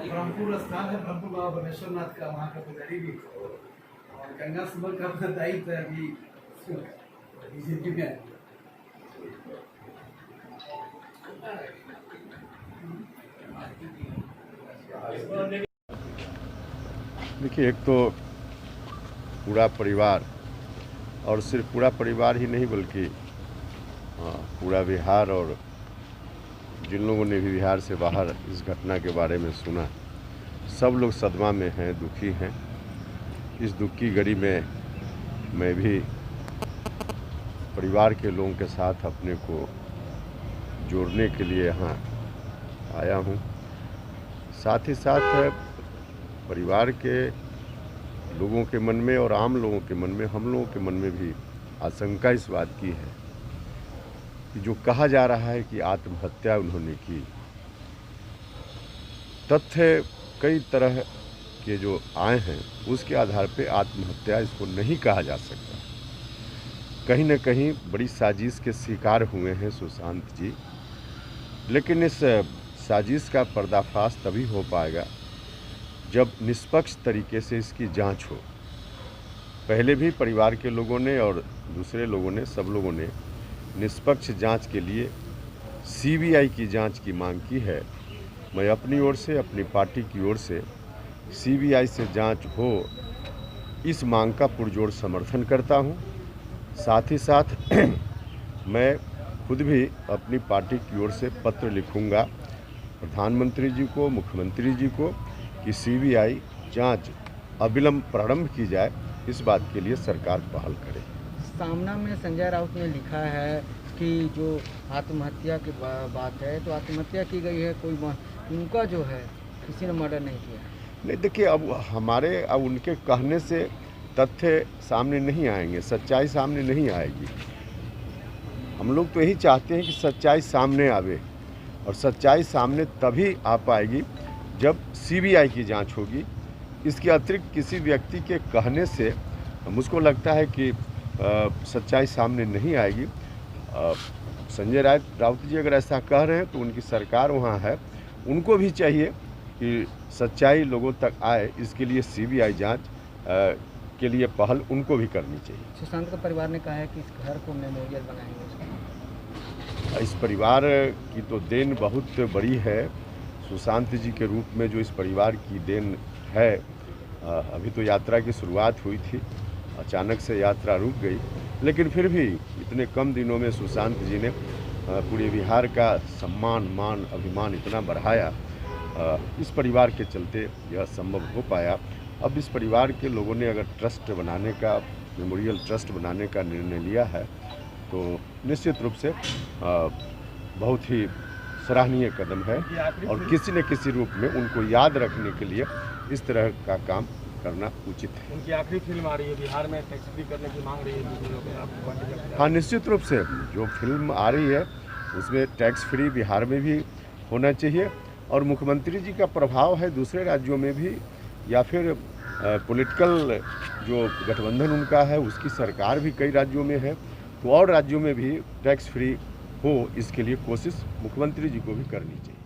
ब्रह्मपुर स्थान है, ब्रह्मपुर बाबा बनेश्वर नाथ का, वहाँ का पुजारी भी और गंगा समर का अपना दायित्व है अभी बीजेपी में। देखिए, एक तो पूरा परिवार, और सिर्फ पूरा परिवार ही नहीं बल्कि पूरा बिहार और जिन लोगों ने भी बिहार से बाहर इस घटना के बारे में सुना, सब लोग सदमा में हैं, दुखी हैं। इस दुख की घड़ी में मैं भी परिवार के लोगों के साथ अपने को जोड़ने के लिए यहाँ आया हूँ। साथ ही साथ परिवार के लोगों के मन में और आम लोगों के मन में, हम लोगों के मन में भी आशंका इस बात की है कि जो कहा जा रहा है कि आत्महत्या उन्होंने की, तथ्य कई तरह के जो आए हैं उसके आधार पे आत्महत्या इसको नहीं कहा जा सकता। कहीं न कहीं बड़ी साजिश के शिकार हुए हैं सुशांत जी, लेकिन इस साजिश का पर्दाफाश तभी हो पाएगा जब निष्पक्ष तरीके से इसकी जांच हो। पहले भी परिवार के लोगों ने और दूसरे लोगों ने, सब लोगों ने निष्पक्ष जांच के लिए सीबीआई की जांच की मांग की है। मैं अपनी ओर से, अपनी पार्टी की ओर से सीबीआई से जांच हो, इस मांग का पुरजोर समर्थन करता हूं। साथ ही साथ मैं खुद भी अपनी पार्टी की ओर से पत्र लिखूंगा प्रधानमंत्री जी को, मुख्यमंत्री जी को कि सीबीआई जांच अविलंब प्रारंभ की जाए। इस बात के लिए सरकार पहल करे। सामना में संजय राउत ने लिखा है कि जो आत्महत्या की बात है तो आत्महत्या की गई है, कोई उनका जो है किसी ने मर्डर नहीं किया। नहीं, देखिए, अब उनके कहने से तथ्य सामने नहीं आएंगे, सच्चाई सामने नहीं आएगी। हम लोग तो यही चाहते हैं कि सच्चाई सामने आवे, और सच्चाई सामने तभी आ पाएगी जब सीबीआई की जांच होगी। इसके अतिरिक्त किसी व्यक्ति के कहने से मुझको लगता है कि सच्चाई सामने नहीं आएगी। संजय राउत जी अगर ऐसा कह रहे हैं तो उनकी सरकार वहाँ है, उनको भी चाहिए कि सच्चाई लोगों तक आए। इसके लिए सीबीआई जांच के लिए पहल उनको भी करनी चाहिए। सुशांत का परिवार ने कहा है कि इस घर को मेमोरियल बनाएंगे। इस परिवार की तो देन बहुत बड़ी है। सुशांत जी के रूप में जो इस परिवार की देन है, अभी तो यात्रा की शुरुआत हुई थी, अचानक से यात्रा रुक गई, लेकिन फिर भी इतने कम दिनों में सुशांत जी ने पूरे बिहार का सम्मान, मान, अभिमान इतना बढ़ाया। इस परिवार के चलते यह संभव हो पाया। अब इस परिवार के लोगों ने अगर ट्रस्ट बनाने का, मेमोरियल ट्रस्ट बनाने का निर्णय लिया है तो निश्चित रूप से बहुत ही सराहनीय कदम है, और किसी न किसी रूप में उनको याद रखने के लिए इस तरह का काम करना उचित है। उनकी आखिरी फिल्म आ रही है बिहार में, टैक्स फ्री करने की मांग रही है। हाँ, निश्चित रूप से जो फिल्म आ रही है उसमें टैक्स फ्री बिहार में भी होना चाहिए, और मुख्यमंत्री जी का प्रभाव है दूसरे राज्यों में भी, या फिर पॉलिटिकल जो गठबंधन उनका है उसकी सरकार भी कई राज्यों में है, तो और राज्यों में भी टैक्स फ्री हो, इसके लिए कोशिश मुख्यमंत्री जी को भी करनी चाहिए।